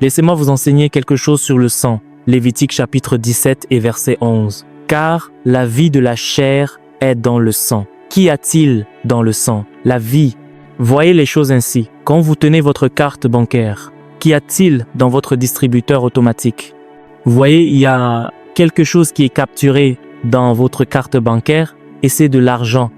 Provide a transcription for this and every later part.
Laissez-moi vous enseigner quelque chose sur le sang. Lévitique chapitre 17 et verset 11. Car la vie de la chair est dans le sang. Qu'y a-t-il dans le sang? La vie. Voyez les choses ainsi. Quand vous tenez votre carte bancaire, qu'y a-t-il dans votre distributeur automatique? Vous voyez, il y a quelque chose qui est capturé dans votre carte bancaire et c'est de l'argent.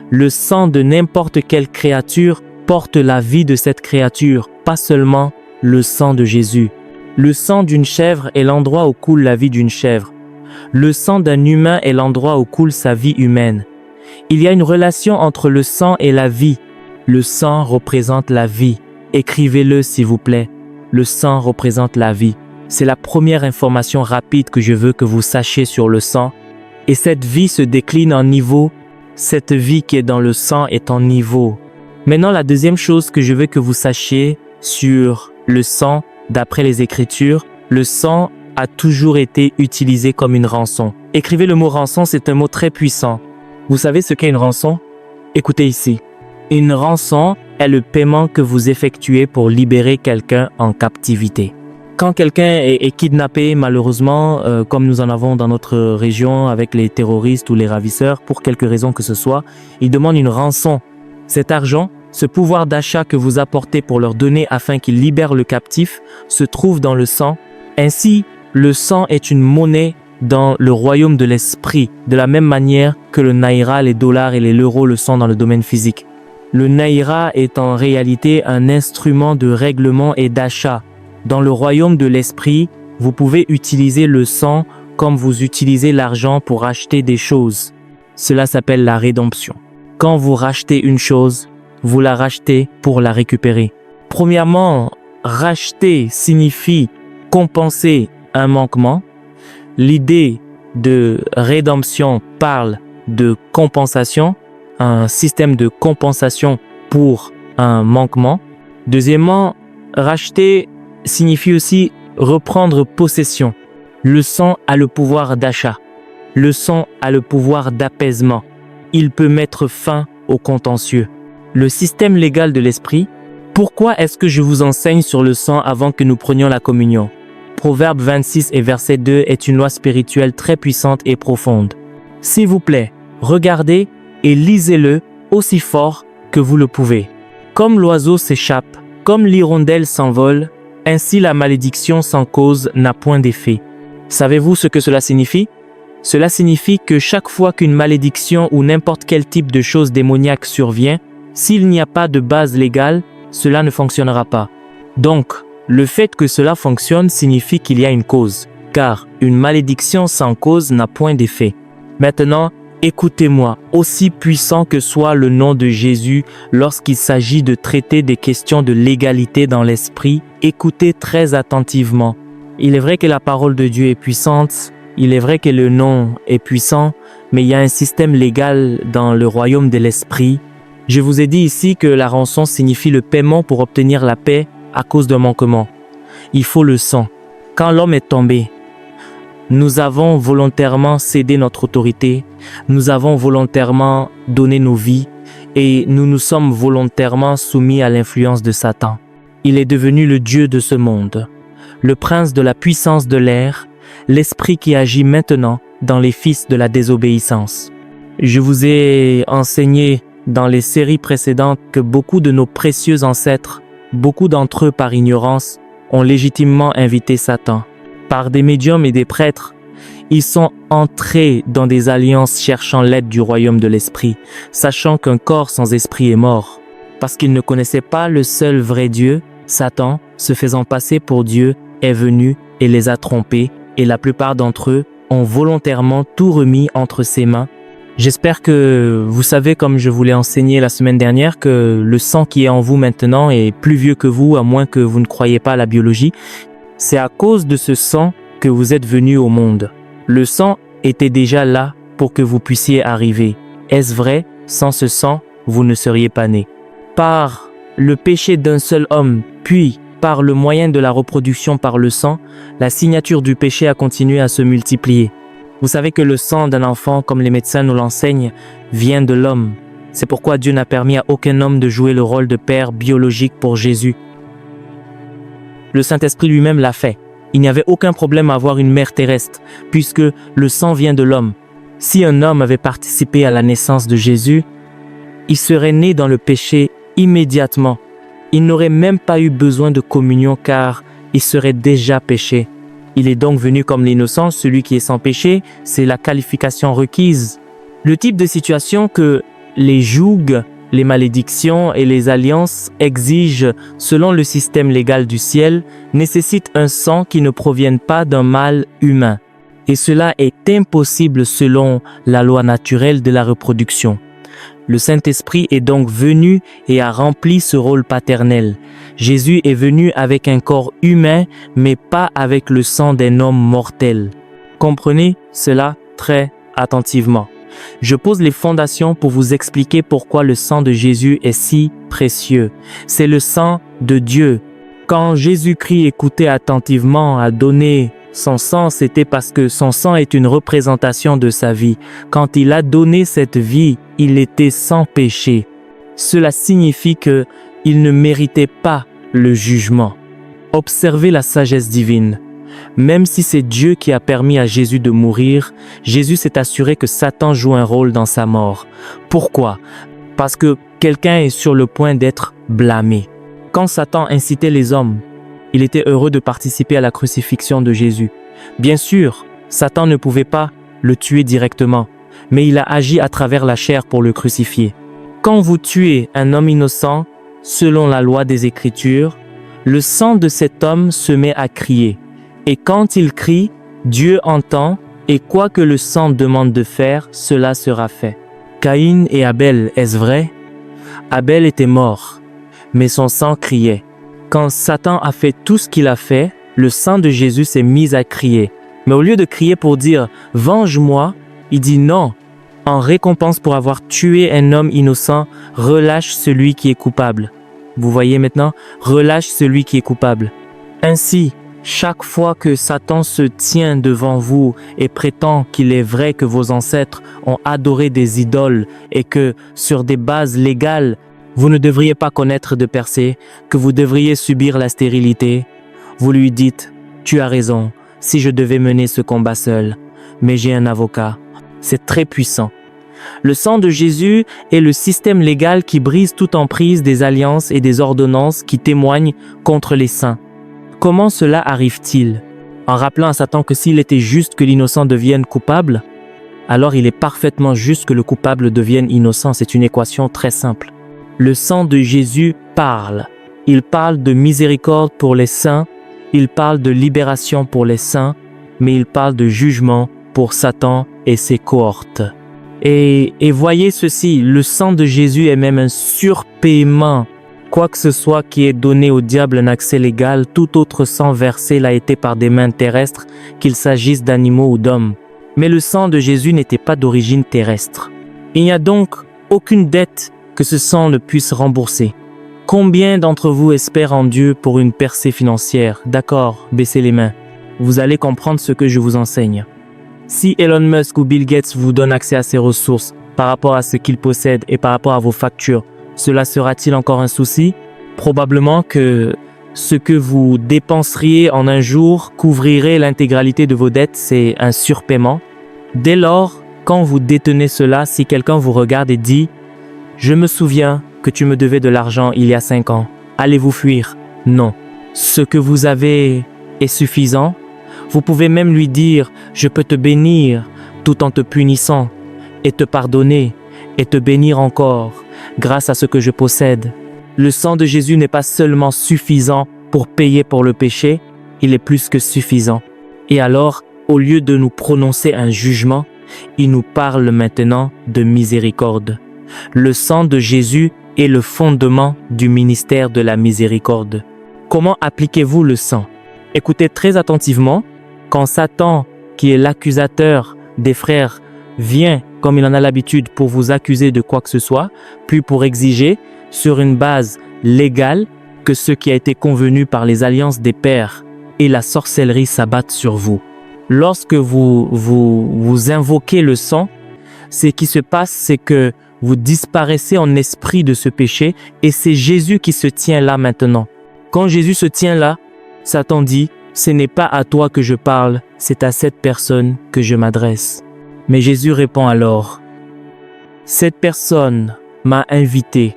Le sang de n'importe quelle créature porte la vie de cette créature, pas seulement le sang de Jésus. Le sang d'une chèvre est l'endroit où coule la vie d'une chèvre. Le sang d'un humain est l'endroit où coule sa vie humaine. Il y a une relation entre le sang et la vie. Le sang représente la vie. Écrivez-le s'il vous plaît. Le sang représente la vie. C'est la première information rapide que je veux que vous sachiez sur le sang. Et cette vie se décline en niveaux. Cette vie qui est dans le sang est en niveau. Maintenant, la deuxième chose que je veux que vous sachiez sur le sang, d'après les Écritures, le sang a toujours été utilisé comme une rançon. Écrivez le mot rançon, c'est un mot très puissant. Vous savez ce qu'est une rançon? Écoutez ici. Une rançon est le paiement que vous effectuez pour libérer quelqu'un en captivité. Quand quelqu'un est kidnappé, malheureusement, comme nous en avons dans notre région avec les terroristes ou les ravisseurs, pour quelque raison que ce soit, ils demandent une rançon. Cet argent, ce pouvoir d'achat que vous apportez pour leur donner afin qu'ils libèrent le captif, se trouve dans le sang. Ainsi, le sang est une monnaie dans le royaume de l'esprit, de la même manière que le naira, les dollars et les euros le sont dans le domaine physique. Le naira est en réalité un instrument de règlement et d'achat. Dans le royaume de l'esprit, vous pouvez utiliser le sang comme vous utilisez l'argent pour acheter des choses. Cela s'appelle la rédemption. Quand vous rachetez une chose, vous la rachetez pour la récupérer. Premièrement, racheter signifie compenser un manquement. L'idée de rédemption parle de compensation, un système de compensation pour un manquement. Deuxièmement, racheter signifie aussi reprendre possession. Le sang a le pouvoir d'achat. Le sang a le pouvoir d'apaisement. Il peut mettre fin au contentieux. Le système légal de l'esprit. Pourquoi est-ce que je vous enseigne sur le sang avant que nous prenions la communion? Proverbe 26 et verset 2 est une loi spirituelle très puissante et profonde. S'il vous plaît, regardez et lisez-le aussi fort que vous le pouvez. Comme l'oiseau s'échappe, comme l'hirondelle s'envole, ainsi la malédiction sans cause n'a point d'effet. Savez-vous ce que cela signifie? Cela signifie que chaque fois qu'une malédiction ou n'importe quel type de chose démoniaque survient, s'il n'y a pas de base légale, cela ne fonctionnera pas. Donc, le fait que cela fonctionne signifie qu'il y a une cause, car une malédiction sans cause n'a point d'effet. Maintenant, écoutez-moi, aussi puissant que soit le nom de Jésus lorsqu'il s'agit de traiter des questions de légalité dans l'esprit, écoutez très attentivement. Il est vrai que la parole de Dieu est puissante, il est vrai que le nom est puissant, mais il y a un système légal dans le royaume de l'esprit. Je vous ai dit ici que la rançon signifie le paiement pour obtenir la paix à cause d'un manquement. Il faut le sang. Quand l'homme est tombé, nous avons volontairement cédé notre autorité, nous avons volontairement donné nos vies et nous nous sommes volontairement soumis à l'influence de Satan. Il est devenu le Dieu de ce monde, le prince de la puissance de l'air, l'esprit qui agit maintenant dans les fils de la désobéissance. Je vous ai enseigné dans les séries précédentes que beaucoup de nos précieux ancêtres, beaucoup d'entre eux par ignorance, ont légitimement invité Satan. Par des médiums et des prêtres, ils sont entrés dans des alliances cherchant l'aide du royaume de l'esprit, sachant qu'un corps sans esprit est mort. Parce qu'ils ne connaissaient pas le seul vrai Dieu, Satan, se faisant passer pour Dieu, est venu et les a trompés, et la plupart d'entre eux ont volontairement tout remis entre ses mains. J'espère que vous savez, comme je vous l'ai enseigné la semaine dernière, que le sang qui est en vous maintenant est plus vieux que vous, à moins que vous ne croyiez pas à la biologie. C'est à cause de ce sang que vous êtes venus au monde. Le sang était déjà là pour que vous puissiez arriver. Est-ce vrai? Sans ce sang, vous ne seriez pas nés. Par le péché d'un seul homme, puis par le moyen de la reproduction par le sang, la signature du péché a continué à se multiplier. Vous savez que le sang d'un enfant, comme les médecins nous l'enseignent, vient de l'homme. C'est pourquoi Dieu n'a permis à aucun homme de jouer le rôle de père biologique pour Jésus. Le Saint-Esprit lui-même l'a fait. Il n'y avait aucun problème à avoir une mère terrestre, puisque le sang vient de l'homme. Si un homme avait participé à la naissance de Jésus, il serait né dans le péché immédiatement. Il n'aurait même pas eu besoin de communion car il serait déjà péché. Il est donc venu comme l'innocent, celui qui est sans péché, c'est la qualification requise. Le type de situation que les jougs, les malédictions et les alliances exigent selon le système légal du ciel nécessite un sang qui ne provienne pas d'un mâle humain. Et cela est impossible selon la loi naturelle de la reproduction. Le Saint-Esprit est donc venu et a rempli ce rôle paternel. Jésus est venu avec un corps humain, mais pas avec le sang d'un homme mortel. Comprenez cela très attentivement. Je pose les fondations pour vous expliquer pourquoi le sang de Jésus est si précieux. C'est le sang de Dieu. Quand Jésus-Christ écoutait attentivement à donner son sang, c'était parce que son sang est une représentation de sa vie. Quand il a donné cette vie, il était sans péché. Cela signifie que il ne méritait pas le jugement. Observez la sagesse divine. Même si c'est Dieu qui a permis à Jésus de mourir, Jésus s'est assuré que Satan joue un rôle dans sa mort. Pourquoi? Parce que quelqu'un est sur le point d'être blâmé. Quand Satan incitait les hommes, il était heureux de participer à la crucifixion de Jésus. Bien sûr, Satan ne pouvait pas le tuer directement, mais il a agi à travers la chair pour le crucifier. Quand vous tuez un homme innocent, selon la loi des Écritures, le sang de cet homme se met à crier. Et quand il crie, Dieu entend, et quoi que le sang demande de faire, cela sera fait. Caïn et Abel, est-ce vrai? Abel était mort, mais son sang criait. Quand Satan a fait tout ce qu'il a fait, le sang de Jésus s'est mis à crier. Mais au lieu de crier pour dire « Venge-moi », il dit non. En récompense pour avoir tué un homme innocent, relâche celui qui est coupable. Vous voyez maintenant? Relâche celui qui est coupable. Ainsi, chaque fois que Satan se tient devant vous et prétend qu'il est vrai que vos ancêtres ont adoré des idoles et que, sur des bases légales, vous ne devriez pas connaître de percée, que vous devriez subir la stérilité, vous lui dites « Tu as raison, si je devais mener ce combat seul, mais j'ai un avocat. » C'est très puissant. Le sang de Jésus est le système légal qui brise toute emprise des alliances et des ordonnances qui témoignent contre les saints. Comment cela arrive-t-il? En rappelant à Satan que s'il était juste que l'innocent devienne coupable, alors il est parfaitement juste que le coupable devienne innocent. C'est une équation très simple. Le sang de Jésus parle. Il parle de miséricorde pour les saints, il parle de libération pour les saints, mais il parle de jugement pour Satan et ses cohortes. Et voyez ceci, le sang de Jésus est même un surpaiement. Quoi que ce soit qui ait donné au diable un accès légal, tout autre sang versé l'a été par des mains terrestres, qu'il s'agisse d'animaux ou d'hommes. Mais le sang de Jésus n'était pas d'origine terrestre. Il n'y a donc aucune dette que ce sang ne puisse rembourser. Combien d'entre vous espèrent en Dieu pour une percée financière? D'accord, baissez les mains. Vous allez comprendre ce que je vous enseigne. Si Elon Musk ou Bill Gates vous donnent accès à ces ressources par rapport à ce qu'ils possèdent et par rapport à vos factures, cela sera-t-il encore un souci? Probablement que ce que vous dépenseriez en un jour couvrirait l'intégralité de vos dettes, c'est un surpaiement. Dès lors, quand vous détenez cela, si quelqu'un vous regarde et dit « Je me souviens que tu me devais de l'argent il y a 5 ans, allez-vous fuir ?» Non. Ce que vous avez est suffisant. Vous pouvez même lui dire « Je peux te bénir tout en te punissant et te pardonner et te bénir encore grâce à ce que je possède. » Le sang de Jésus n'est pas seulement suffisant pour payer pour le péché, il est plus que suffisant. Et alors, au lieu de nous prononcer un jugement, il nous parle maintenant de miséricorde. Le sang de Jésus est le fondement du ministère de la miséricorde. Comment appliquez-vous le sang? Écoutez très attentivement. Quand Satan, qui est l'accusateur des frères, vient, comme il en a l'habitude, pour vous accuser de quoi que ce soit, puis pour exiger, sur une base légale, que ce qui a été convenu par les alliances des pères et la sorcellerie s'abattent sur vous. Lorsque vous invoquez le sang, ce qui se passe, c'est que vous disparaissez en esprit de ce péché et c'est Jésus qui se tient là maintenant. Quand Jésus se tient là, Satan dit, ce n'est pas à toi que je parle, c'est à cette personne que je m'adresse. Mais Jésus répond alors, cette personne m'a invité.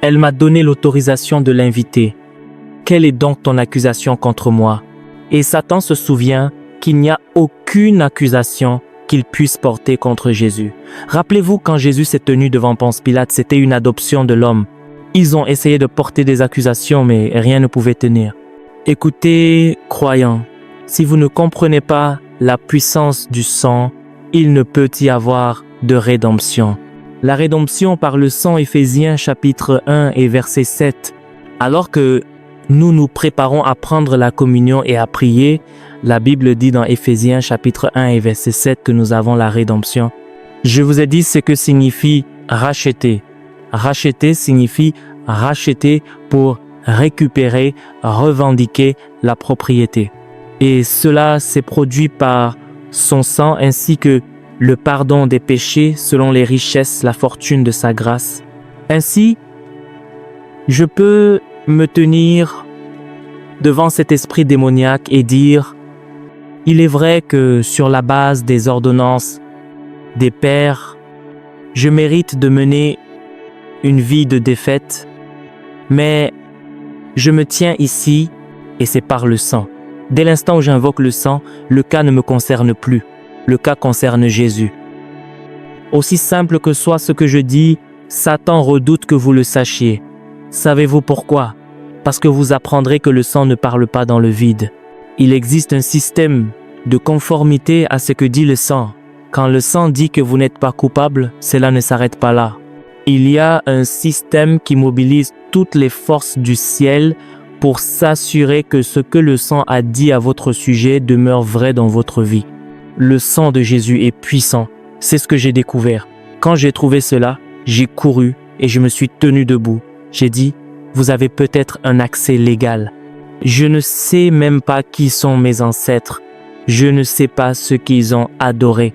Elle m'a donné l'autorisation de l'inviter. Quelle est donc ton accusation contre moi? Et Satan se souvient qu'il n'y a aucune accusation qu'il puisse porter contre Jésus. Rappelez-vous quand Jésus s'est tenu devant Ponce Pilate, c'était une adoption de l'homme. Ils ont essayé de porter des accusations, mais rien ne pouvait tenir. Écoutez, croyants, si vous ne comprenez pas la puissance du sang, il ne peut y avoir de rédemption. La rédemption par le sang, Éphésiens chapitre 1 et verset 7. Alors que nous nous préparons à prendre la communion et à prier, la Bible dit dans Éphésiens chapitre 1 et verset 7 que nous avons la rédemption. Je vous ai dit ce que signifie racheter. Racheter signifie racheter pour récupérer, revendiquer la propriété. Et cela s'est produit par son sang ainsi que le pardon des péchés selon les richesses, la fortune de sa grâce. Ainsi, je peux me tenir devant cet esprit démoniaque et dire, il est vrai que sur la base des ordonnances des pères, je mérite de mener une vie de défaite, mais je me tiens ici et c'est par le sang. Dès l'instant où j'invoque le sang, le cas ne me concerne plus. Le cas concerne Jésus. Aussi simple que soit ce que je dis, Satan redoute que vous le sachiez. Savez-vous pourquoi? Parce que vous apprendrez que le sang ne parle pas dans le vide. Il existe un système de conformité à ce que dit le sang. Quand le sang dit que vous n'êtes pas coupable, cela ne s'arrête pas là. Il y a un système qui mobilise toutes les forces du ciel pour s'assurer que ce que le sang a dit à votre sujet demeure vrai dans votre vie. Le sang de Jésus est puissant. C'est ce que j'ai découvert. Quand j'ai trouvé cela, j'ai couru et je me suis tenu debout. J'ai dit, vous avez peut-être un accès légal. Je ne sais même pas qui sont mes ancêtres. Je ne sais pas ce qu'ils ont adoré.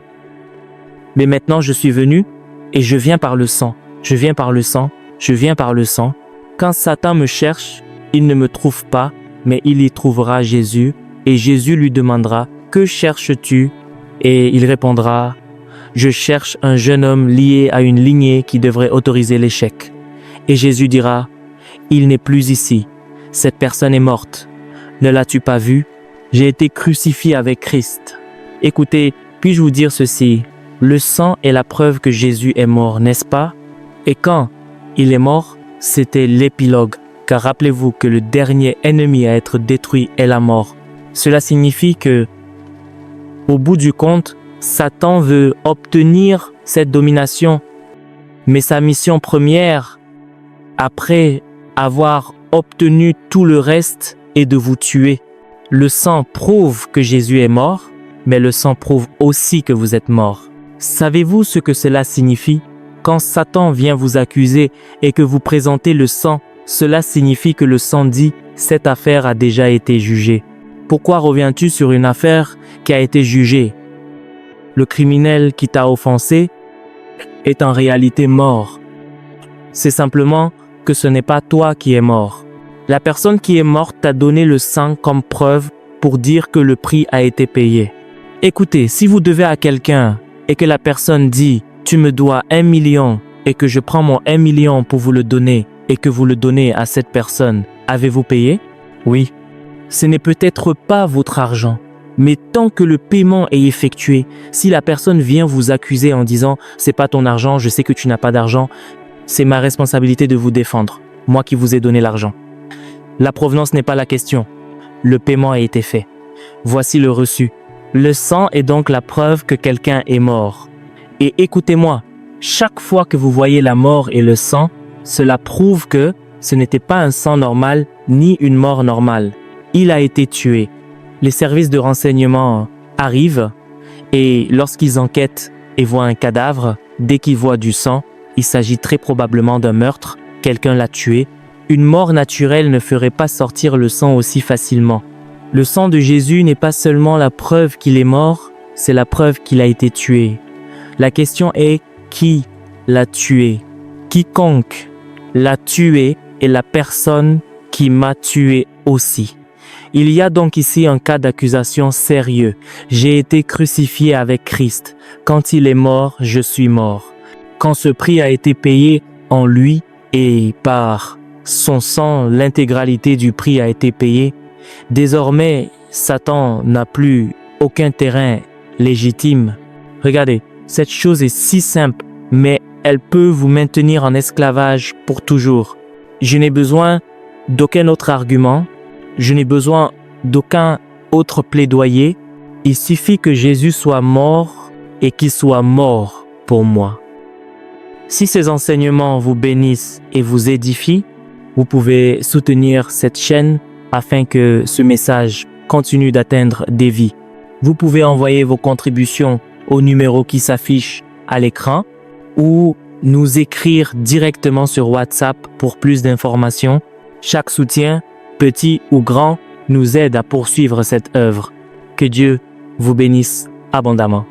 Mais maintenant je suis venu et je viens par le sang. Je viens par le sang. Je viens par le sang. Quand Satan me cherche, il ne me trouve pas, mais il y trouvera Jésus et Jésus lui demandera, que cherches-tu? Et il répondra, je cherche un jeune homme lié à une lignée qui devrait autoriser l'échec. Et Jésus dira, il n'est plus ici. Cette personne est morte. Ne l'as-tu pas vu? J'ai été crucifié avec Christ. Écoutez, puis-je vous dire ceci? Le sang est la preuve que Jésus est mort, n'est-ce pas? Et quand il est mort, c'était l'épilogue. Car rappelez-vous que le dernier ennemi à être détruit est la mort. Cela signifie que, au bout du compte, Satan veut obtenir cette domination. Mais sa mission première, après avoir obtenu tout le reste, est de vous tuer. Le sang prouve que Jésus est mort, mais le sang prouve aussi que vous êtes mort. Savez-vous ce que cela signifie? Quand Satan vient vous accuser et que vous présentez le sang, cela signifie que le sang dit « cette affaire a déjà été jugée ». Pourquoi reviens-tu sur une affaire qui a été jugée? Le criminel qui t'a offensé est en réalité mort. C'est simplement que ce n'est pas toi qui es mort. La personne qui est morte t'a donné le sang comme preuve pour dire que le prix a été payé. Écoutez, si vous devez à quelqu'un et que la personne dit « tu me dois 1 million » et que je prends mon 1 million pour vous le donner et que vous le donnez à cette personne, avez-vous payé? Oui. Ce n'est peut-être pas votre argent, mais tant que le paiement est effectué, si la personne vient vous accuser en disant « c'est pas ton argent, je sais que tu n'as pas d'argent », c'est ma responsabilité de vous défendre, moi qui vous ai donné l'argent. La provenance n'est pas la question. Le paiement a été fait. Voici le reçu. Le sang est donc la preuve que quelqu'un est mort. Et écoutez-moi, chaque fois que vous voyez la mort et le sang, cela prouve que ce n'était pas un sang normal ni une mort normale. Il a été tué. Les services de renseignement arrivent et lorsqu'ils enquêtent et voient un cadavre, dès qu'ils voient du sang, il s'agit très probablement d'un meurtre, quelqu'un l'a tué. Une mort naturelle ne ferait pas sortir le sang aussi facilement. Le sang de Jésus n'est pas seulement la preuve qu'il est mort, c'est la preuve qu'il a été tué. La question est qui l'a tué? Quiconque l'a tué est la personne qui m'a tué aussi. Il y a donc ici un cas d'accusation sérieux. J'ai été crucifié avec Christ. Quand il est mort, je suis mort. Quand ce prix a été payé en lui et par son sang, l'intégralité du prix a été payée. Désormais, Satan n'a plus aucun terrain légitime. Regardez, cette chose est si simple, mais elle peut vous maintenir en esclavage pour toujours. Je n'ai besoin d'aucun autre argument. Je n'ai besoin d'aucun autre plaidoyer. Il suffit que Jésus soit mort et qu'il soit mort pour moi. Si ces enseignements vous bénissent et vous édifient, vous pouvez soutenir cette chaîne afin que ce message continue d'atteindre des vies. Vous pouvez envoyer vos contributions au numéro qui s'affiche à l'écran ou nous écrire directement sur WhatsApp pour plus d'informations. Chaque soutien, petit ou grand, nous aide à poursuivre cette œuvre. Que Dieu vous bénisse abondamment.